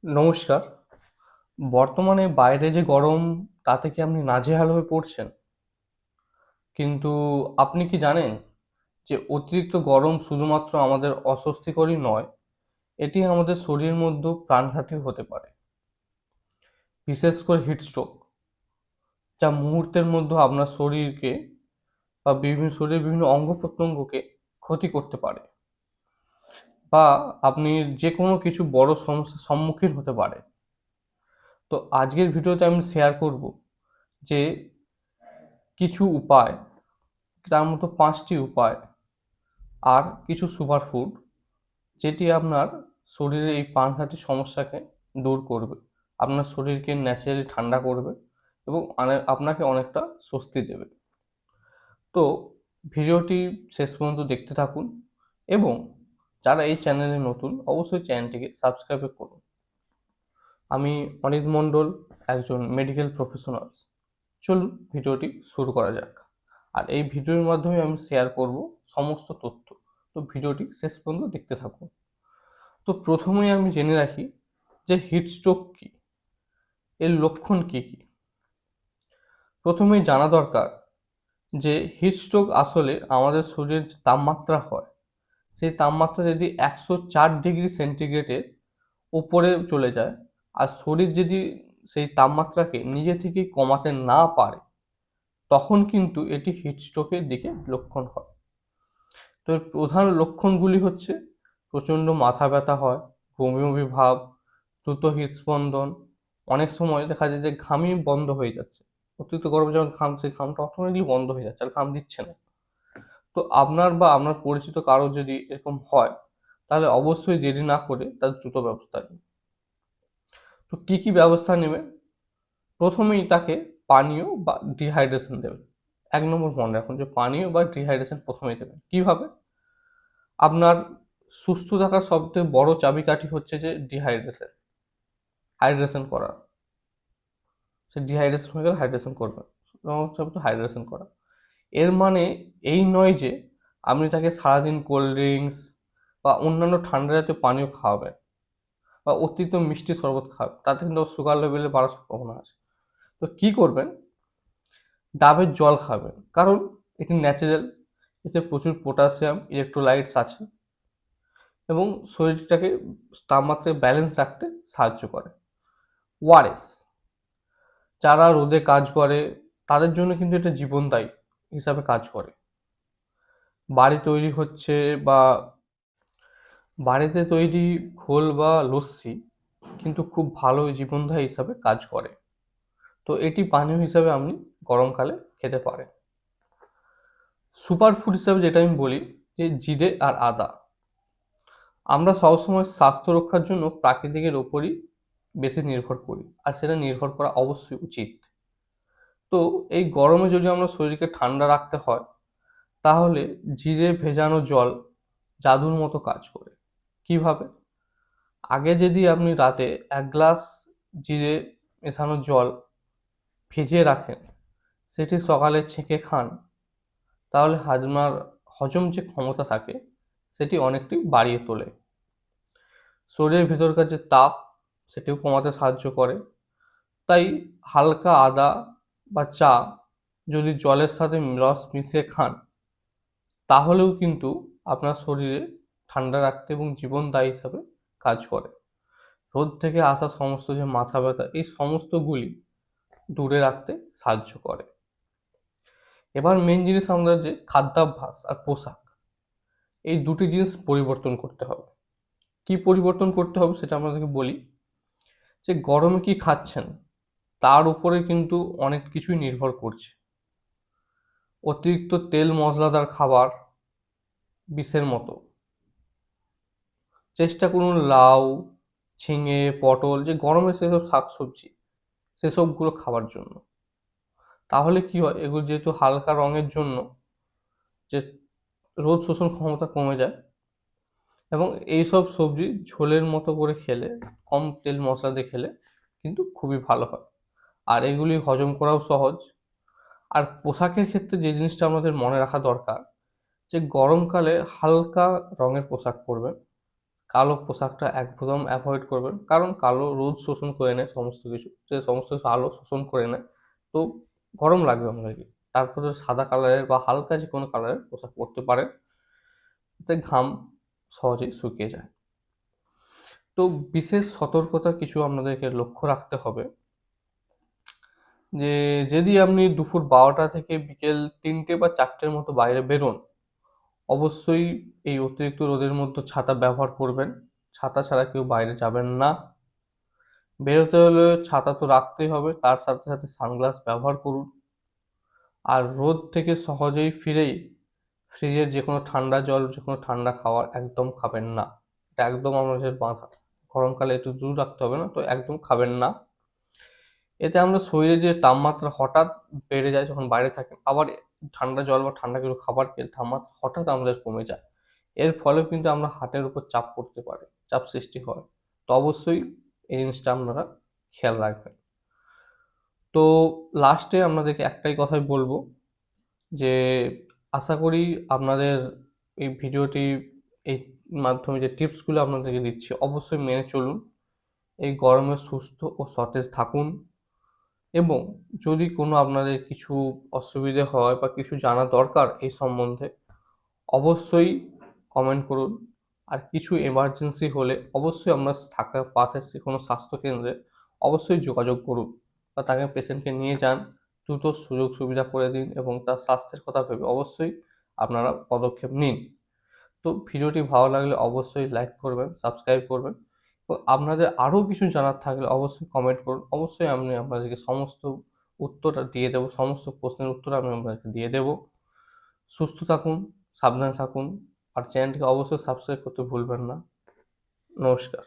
নমস্কার। বর্তমানে বাইরে যে গরম তাতে কি আপনি নাজেহাল হয়ে পড়ছেন? কিন্তু আপনি কি জানেন যে অতিরিক্ত গরম শুধুমাত্র আমাদের অস্বস্তিকরই নয়, এটি আমাদের শরীরের মধ্যেও প্রাণঘাতী হতে পারে। বিশেষ করে হিটস্ট্রোক, যা মুহূর্তের মধ্যে আপনার শরীরকে বা শরীরের বিভিন্ন অঙ্গ-প্রত্যঙ্গকে ক্ষতি করতে পারে বা আপনি যেকোনো কিছু বড় সমস্যার সম্মুখীন হতে পারে। তো আজকের ভিডিওতে আমি শেয়ার করব যে কিছু উপায়, তার মতো ৫টি উপায় আর কিছু সুপারফুড যেটি আপনার শরীরের এই প্রাণঘাতী সমস্যাকে দূর করবে, আপনার শরীরকে ন্যাচারালি ঠান্ডা করবে এবং আপনাকে অনেকটা স্বস্তি দেবে। তো ভিডিওটি শেষ পর্যন্ত দেখতে থাকুন এবং যারা এই চ্যানেলে নতুন অবশ্যই চ্যানেলটিকে সাবস্ক্রাইব করুন। আমি অনিত মণ্ডল, একজন মেডিকেল প্রফেশনাল। চলুন ভিডিওটি শুরু করা যাক। আর এই ভিডিওর মাধ্যমে আমি শেয়ার করব সমস্ত তথ্য। তো ভিডিওটি শেষ পর্যন্ত দেখতে থাকুন। তো প্রথমেই আমি জেনে রাখি যে হিট স্ট্রোক কী, এর লক্ষণ কী কী। প্রথমেই জানা দরকার যে হিট স্ট্রোক আসলে আমাদের শরীরের যে তাপমাত্রা হয়, সেই তাপমাত্রা যদি ১০৪ ডিগ্রি সেন্টিগ্রেডের উপরে চলে যায় আর শরীর যদি সেই তাপমাত্রাকে নিজে থেকেই কমাতে না পারে, তখন কিন্তু এটি হিট স্ট্রোকের দিকে লক্ষণ হয়। তো এর প্রধান লক্ষণগুলি হচ্ছে প্রচণ্ড মাথা ব্যথা হয়, বমি বমি ভাব, দ্রুত হৃদস্পন্দন, অনেক সময় দেখা যায় যে ঘামই বন্ধ হয়ে যাচ্ছে। অতিরিক্ত গরমে যখন ঘামছে, ঘামটা অটোমেটিকলি বন্ধ হয়ে যাচ্ছে আর ঘাম দিচ্ছে না। তো আপনার বা আপনার পরিচিত কারো যদি এরকম হয়, তাহলে অবশ্যই দেরি না করে তার দ্রুত ব্যবস্থা নিন। তো কী কী ব্যবস্থা নেবেন? প্রথমেই তাকে পানীয় বা ডিহাইড্রেশন দেবেন। ১ নম্বর মনে রাখুন যে পানীয় বা ডিহাইড্রেশন প্রথমেই দেবেন। কীভাবে? আপনার সুস্থ থাকার সবথেকে বড় চাবিকাঠি হচ্ছে যে ডিহাইড্রেশন, হাইড্রেশন করা। সে ডিহাইড্রেশন হয়ে গেলে হাইড্রেশন করবেন। হচ্ছে হাইড্রেশন করা। এর মানে এই নয় যে আপনি তাকে সারাদিন কোল্ড ড্রিঙ্কস বা অন্যান্য ঠান্ডা জাতীয় পানীয় খাওয়াবেন বা অতিরিক্ত মিষ্টি শরবত খাওয়াবেন। তাতে কিন্তু সুগার লেভেলে বাড়ার সম্ভাবনা আছে। তো কী করবেন? ডাবের জল খাবেন। কারণ এটি ন্যাচারাল, এতে প্রচুর পটাশিয়াম, ইলেক্ট্রোলাইটস আছে এবং শরীরটাকে তাপমাত্রায় ব্যালেন্স রাখতে সাহায্য করে। ওআরএস, যারা রোদে কাজ করে তাদের জন্য কিন্তু এটা জীবনদায়ী হিসাবে কাজ করে। বাড়ি তৈরি হচ্ছে বা বাড়িতে তৈরি ঘোল বা লস্যি কিন্তু খুব ভালো জীবনদায়ী হিসাবে কাজ করে। তো এটি পানীয় হিসাবে আপনি গরমকালে খেতে পারেন। সুপার ফুড হিসাবে যেটা আমি বলি যে জিরে আর আদা। আমরা সবসময় স্বাস্থ্য রক্ষার জন্য প্রাকৃতিকের ওপরই বেশি নির্ভর করি আর সেটা নির্ভর করা অবশ্যই উচিত। তো এই গরমে যদি আমরা শরীরকে ঠান্ডা রাখতে হয়, তাহলে জিরে ভেজানো জল জাদুর মতো কাজ করে। কিভাবে? আগে যদি আপনি রাতে ১ গ্লাস জিরে মেশানো জল ভিজিয়ে রাখেন, সেটি সকালে ছেঁকে খান, তাহলে হজম যে ক্ষমতা থাকে সেটি অনেকটাই বাড়িয়ে তোলে। শরীরের ভেতরকার যে তাপ সেটিও কমাতে সাহায্য করে। তাই হালকা আদা বা চা যদি জলের সাথে রস মিশিয়ে খান, তাহলেও কিন্তু আপনার শরীরে ঠান্ডা রাখতে এবং জীবনদায়ী হিসাবে কাজ করে। রোদ থেকে আসা সমস্ত যে মাথা ব্যথা, এই সমস্তগুলি দূরে রাখতে সাহায্য করে। এবার মেন জিনিস আমাদের যে খাদ্যাভ্যাস আর পোশাক, এই দুটি জিনিস পরিবর্তন করতে হবে। কি পরিবর্তন করতে হবে সেটা আপনাদেরকে বলি। যে গরমে কি খাচ্ছেন তার উপরে কিন্তু অনেক কিছুই নির্ভর করছে। অতিরিক্ত তেল মশলাদার খাবার বিষের মতো। চেষ্টা করুন লাউ, ঝিঙে, পটল, যে গরমে সেসব শাকসবজি, সেসবগুলো খাওয়ার জন্য। তাহলে কি হয়, এগুলো যেহেতু হালকা রঙের জন্য যে রোদ শোষণ ক্ষমতা কমে যায় এবং এইসব সবজি ঝোলের মতো করে খেলে, কম তেল মশলা দিয়ে খেলে কিন্তু খুবই ভালো হয়। আর এগুলি হজম করাও সহজ। আর পোশাকের ক্ষেত্রে যে জিনিসটা আমাদের মনে রাখা দরকার, যে গরমকালে হালকা রঙের পোশাক পরবেন। কালো পোশাকটা একদম অ্যাভয়েড করবেন, কারণ কালো রোদ শোষণ করে নেয় সমস্ত কিছু, সে সমস্ত কিছু আলো শোষণ করে নেয়। তো গরম লাগবে আপনাকে, তারপরে সাদা কালারের বা হালকা যে কোনো কালারের পোশাক পরতে পারেন, এতে ঘাম সহজেই শুকিয়ে যায়। তো বিশেষ সতর্কতা কিছু আপনাদেরকে লক্ষ্য রাখতে হবে, যে যদি আপনি দুপুর 12টা থেকে বিকেল 3টে বা 4টের মতো বাইরে বেরোন, অবশ্যই এই অতিরিক্ত রোদের মধ্যে ছাতা ব্যবহার করবেন। ছাতা ছাড়া কেউ বাইরে যাবেন না। বেরোতে হলে ছাতা তো রাখতেই হবে, তার সাথে সাথে সানগ্লাস ব্যবহার করুন। আর রোদ থেকে সহজেই ফিরেই ফ্রিজের যে কোনো ঠান্ডা জল, যে কোনো ঠান্ডা খাবার একদম খাবেন না। এটা একদম আমাদের বাধা। গরমকালে একটু দূর রাখতে হবে না, তো একদম খাবেন না। এতে আমরা শরীরে যে তাপমাত্রা হঠাৎ বেড়ে যায় যখন বাইরে থাকেন, আবার ঠান্ডা জল বা ঠান্ডা কিছু খাবার খেলে তাপমাত্রা হঠাৎ আমাদের কমে যায়। এর ফলেও কিন্তু আমরা হার্টের উপর চাপ পড়তে পারে, চাপ সৃষ্টি হয়। তো অবশ্যই এই জিনিসটা আপনারা খেয়াল রাখবেন। তো লাস্টে আপনাদেরকে একটাই কথাই বলবো, যে আশা করি আপনাদের এই ভিডিওটি, এই মাধ্যমে যে টিপসগুলো আপনাদেরকে দিচ্ছি অবশ্যই মেনে চলুন। এই গরমে সুস্থ ও সতেজ থাকুন, এবং যদি কোনো আপনাদের কিছু অসুবিধে হয় বা কিছু জানা দরকার এই সম্বন্ধে, অবশ্যই কমেন্ট করুন। আর কিছু এমার্জেন্সি হলে অবশ্যই আমরা থাকা পাশে কোনো স্বাস্থ্যকেন্দ্রে অবশ্যই যোগাযোগ করুন, বা তাকে পেশেন্টকে নিয়ে যান, দ্রুত সুযোগ সুবিধা করে দিন, এবং তার স্বাস্থ্যের কথা ভেবে অবশ্যই আপনারা পদক্ষেপ নিন। তো ভিডিওটি ভালো লাগলে অবশ্যই লাইক করবেন, সাবস্ক্রাইব করবেন। তো আপনাদের আরও কিছু জানার থাকলে অবশ্যই কমেন্ট করুন। অবশ্যই আমি আপনাদেরকে সমস্ত উত্তরটা দিয়ে দেবো, সমস্ত প্রশ্নের উত্তর আমি আপনাদেরকে দিয়ে দেবো। সুস্থ থাকুন, সাবধানে থাকুন, আর চ্যানেলটিকে অবশ্যই সাবস্ক্রাইব করতে ভুলবেন না। নমস্কার।